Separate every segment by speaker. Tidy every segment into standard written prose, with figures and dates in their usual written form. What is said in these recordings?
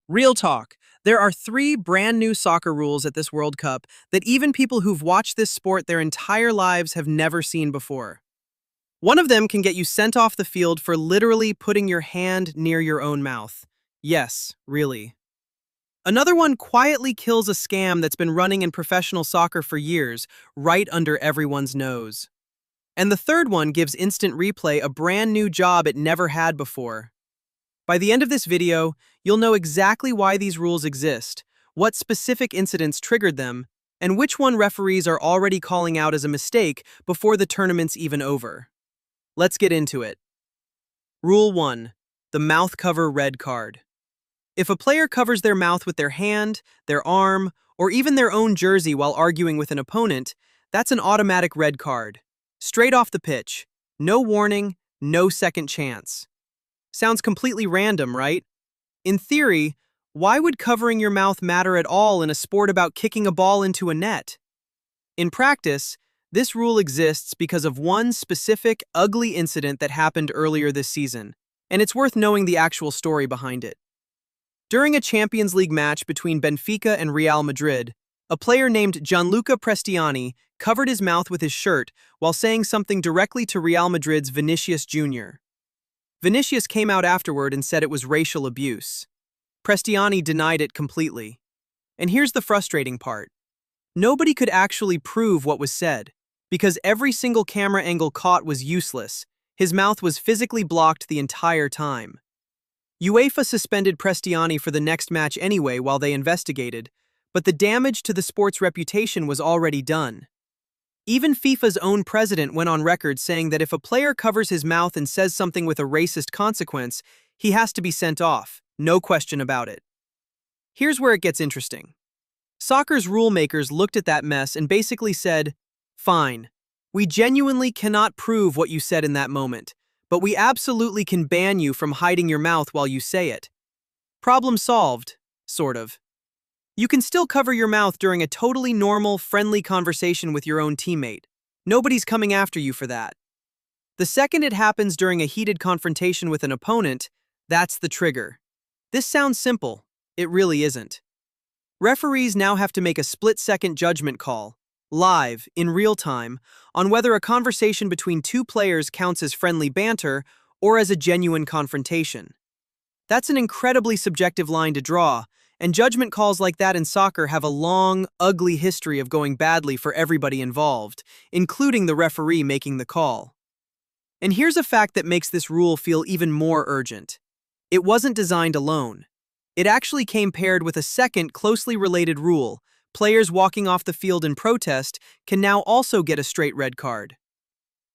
Speaker 1: Real talk. There are three brand new soccer rules at this World Cup that even people who've watched this sport their entire lives have never seen before. One of them can get you sent off the field for literally putting your hand near your own mouth. Yes, really. Another one quietly kills a scam that's been running in professional soccer for years, right under everyone's nose. And the third one gives instant replay a brand new job it never had before. By the end of this video, you'll know exactly why these rules exist, what specific incidents triggered them, and which one referees are already calling out as a mistake before the tournament's even over. Let's get into it. Rule 1. The mouth cover red card. If a player covers their mouth with their hand, their arm, or even their own jersey while arguing with an opponent, that's an automatic red card. Straight off the pitch. No warning, no second chance. Sounds completely random, right? In theory, why would covering your mouth matter at all in a sport about kicking a ball into a net? In practice, this rule exists because of one specific, ugly incident that happened earlier this season, and it's worth knowing the actual story behind it. During a Champions League match between Benfica and Real Madrid, a player named Gianluca Prestianni covered his mouth with his shirt while saying something directly to Real Madrid's Vinicius Jr. Vinicius came out afterward and said it was racial abuse. Prestianni denied it completely. And here's the frustrating part. Nobody could actually prove what was said, because every single camera angle caught was useless. His mouth was physically blocked the entire time. UEFA suspended Prestianni for the next match anyway while they investigated, but the damage to the sport's reputation was already done. Even FIFA's own president went on record saying that if a player covers his mouth and says something with a racist consequence, he has to be sent off, no question about it. Here's where it gets interesting. Soccer's rule makers looked at that mess and basically said, "Fine, we genuinely cannot prove what you said in that moment, but we absolutely can ban you from hiding your mouth while you say it." Problem solved, sort of. You can still cover your mouth during a totally normal, friendly conversation with your own teammate. Nobody's coming after you for that. The second it happens during a heated confrontation with an opponent, that's the trigger. This sounds simple. It really isn't. Referees now have to make a split-second judgment call, live, in real time, on whether a conversation between two players counts as friendly banter or as a genuine confrontation. That's an incredibly subjective line to draw, and judgment calls like that in soccer have a long, ugly history of going badly for everybody involved, including the referee making the call. And here's a fact that makes this rule feel even more urgent. It wasn't designed alone. It actually came paired with a second closely related rule. Players walking off the field in protest can now also get a straight red card.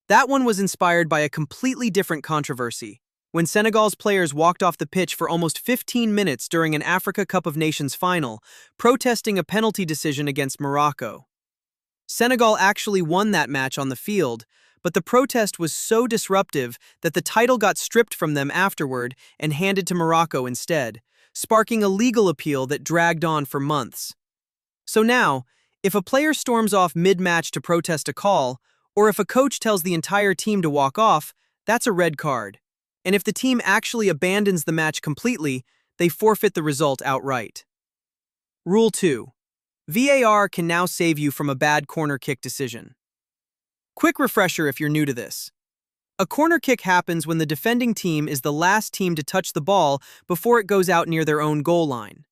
Speaker 1: That one was inspired by a completely different controversy, when Senegal's players walked off the pitch for almost 15 minutes during an Africa Cup of Nations final, protesting a penalty decision against Morocco. Senegal actually won that match on the field, but the protest was so disruptive that the title got stripped from them afterward and handed to Morocco instead, sparking a legal appeal that dragged on for months. So now, if a player storms off mid-match to protest a call, or if a coach tells the entire team to walk off, that's a red card. And if the team actually abandons the match completely, they forfeit the result outright. Rule 2. VAR can now save you from a bad corner kick decision. Quick refresher if you're new to this. A corner kick happens when the defending team is the last team to touch the ball before it goes out near their own goal line.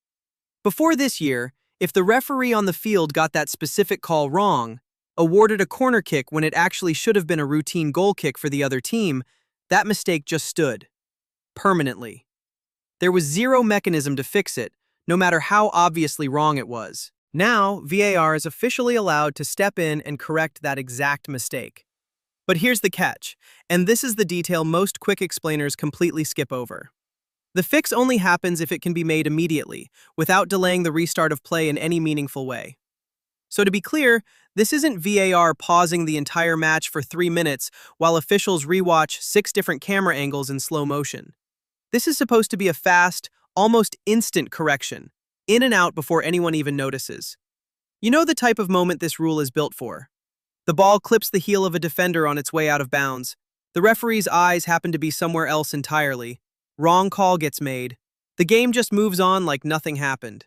Speaker 1: Before this year, if the referee on the field got that specific call wrong, awarded a corner kick when it actually should have been a routine goal kick for the other team, that mistake just stood. Permanently. There was zero mechanism to fix it, no matter how obviously wrong it was. Now, VAR is officially allowed to step in and correct that exact mistake. But here's the catch, and this is the detail most quick explainers completely skip over. The fix only happens if it can be made immediately, without delaying the restart of play in any meaningful way. So to be clear, this isn't VAR pausing the entire match for 3 minutes while officials rewatch 6 different camera angles in slow motion. This is supposed to be a fast, almost instant correction, in and out before anyone even notices. You know the type of moment this rule is built for. The ball clips the heel of a defender on its way out of bounds. The referee's eyes happen to be somewhere else entirely. Wrong call gets made. The game just moves on like nothing happened.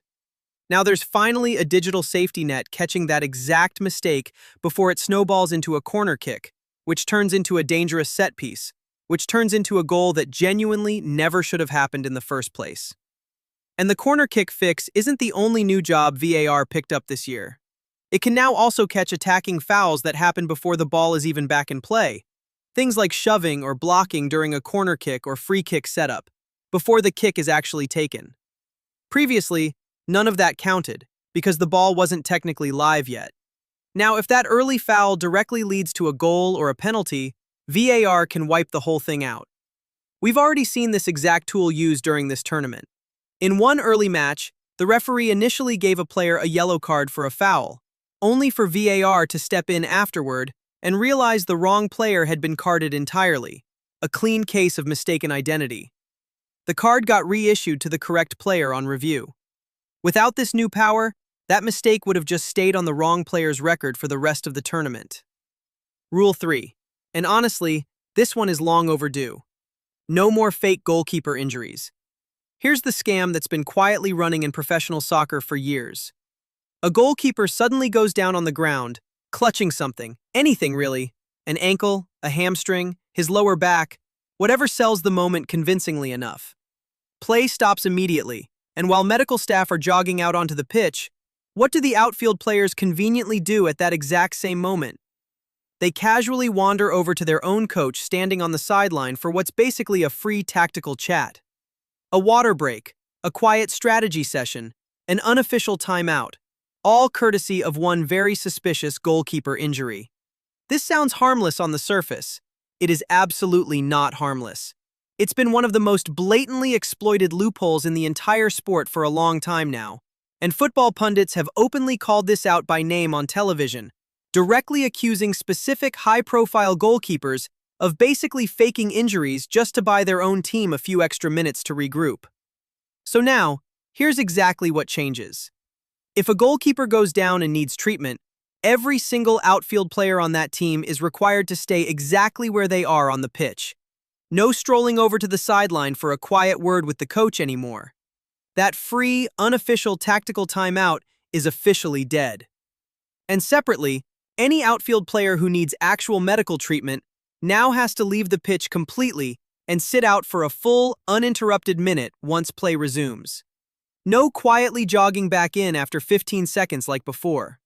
Speaker 1: Now there's finally a digital safety net catching that exact mistake before it snowballs into a corner kick, which turns into a dangerous set piece, which turns into a goal that genuinely never should have happened in the first place. And the corner kick fix isn't the only new job VAR picked up this year. It can now also catch attacking fouls that happen before the ball is even back in play. Things like shoving or blocking during a corner kick or free kick setup, before the kick is actually taken. Previously, none of that counted, because the ball wasn't technically live yet. Now, if that early foul directly leads to a goal or a penalty, VAR can wipe the whole thing out. We've already seen this exact tool used during this tournament. In one early match, the referee initially gave a player a yellow card for a foul, only for VAR to step in afterward and realize the wrong player had been carded entirely, a clean case of mistaken identity. The card got reissued to the correct player on review. Without this new power, that mistake would have just stayed on the wrong player's record for the rest of the tournament. Rule 3. And honestly, this one is long overdue. No more fake goalkeeper injuries. Here's the scam that's been quietly running in professional soccer for years. A goalkeeper suddenly goes down on the ground, clutching something, anything really, an ankle, a hamstring, his lower back, whatever sells the moment convincingly enough. Play stops immediately, and while medical staff are jogging out onto the pitch, what do the outfield players conveniently do at that exact same moment? They casually wander over to their own coach standing on the sideline for what's basically a free tactical chat. A water break, a quiet strategy session, an unofficial timeout, all courtesy of one very suspicious goalkeeper injury. This sounds harmless on the surface. It is absolutely not harmless. It's been one of the most blatantly exploited loopholes in the entire sport for a long time now, and football pundits have openly called this out by name on television, directly accusing specific high-profile goalkeepers of basically faking injuries just to buy their own team a few extra minutes to regroup. So now, here's exactly what changes. If a goalkeeper goes down and needs treatment, every single outfield player on that team is required to stay exactly where they are on the pitch. No strolling over to the sideline for a quiet word with the coach anymore. That free, unofficial tactical timeout is officially dead. And separately, any outfield player who needs actual medical treatment now has to leave the pitch completely and sit out for a full, uninterrupted minute once play resumes. No quietly jogging back in after 15 seconds like before.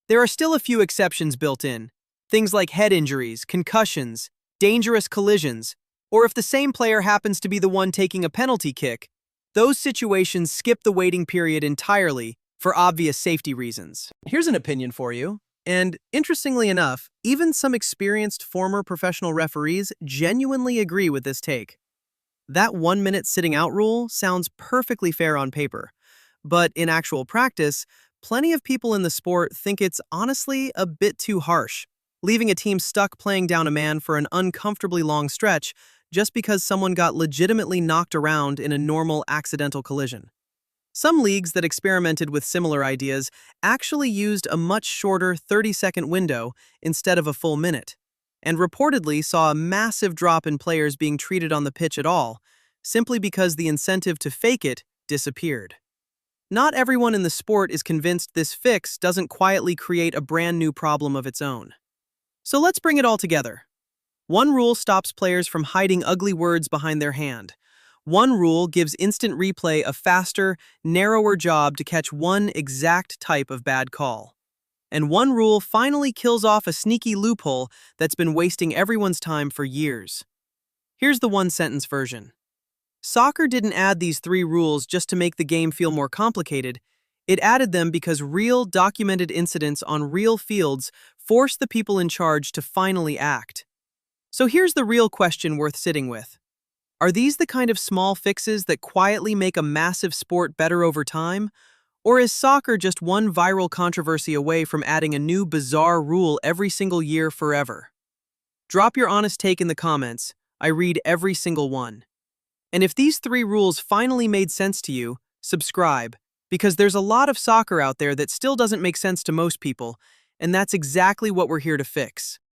Speaker 1: There are still a few exceptions built in, things like head injuries, concussions, dangerous collisions, or if the same player happens to be the one taking a penalty kick, those situations skip the waiting period entirely for obvious safety reasons. Here's an opinion for you, and interestingly enough, even some experienced former professional referees genuinely agree with this take. That 1-minute sitting out rule sounds perfectly fair on paper, but in actual practice, plenty of people in the sport think it's honestly a bit too harsh, leaving a team stuck playing down a man for an uncomfortably long stretch just because someone got legitimately knocked around in a normal accidental collision. Some leagues that experimented with similar ideas actually used a much shorter 30-second window instead of a full minute, and reportedly saw a massive drop in players being treated on the pitch at all, simply because the incentive to fake it disappeared. Not everyone in the sport is convinced this fix doesn't quietly create a brand new problem of its own. So let's bring it all together. One rule stops players from hiding ugly words behind their hand. One rule gives instant replay a faster, narrower job to catch one exact type of bad call. And one rule finally kills off a sneaky loophole that's been wasting everyone's time for years. Here's the one-sentence version. Soccer didn't add these 3 rules just to make the game feel more complicated. It added them because real, documented incidents on real fields forced the people in charge to finally act. So here's the real question worth sitting with. Are these the kind of small fixes that quietly make a massive sport better over time? Or is soccer just one viral controversy away from adding a new bizarre rule every single year forever? Drop your honest take in the comments. I read every single one. And if these 3 rules finally made sense to you, subscribe, because there's a lot of soccer out there that still doesn't make sense to most people, and that's exactly what we're here to fix.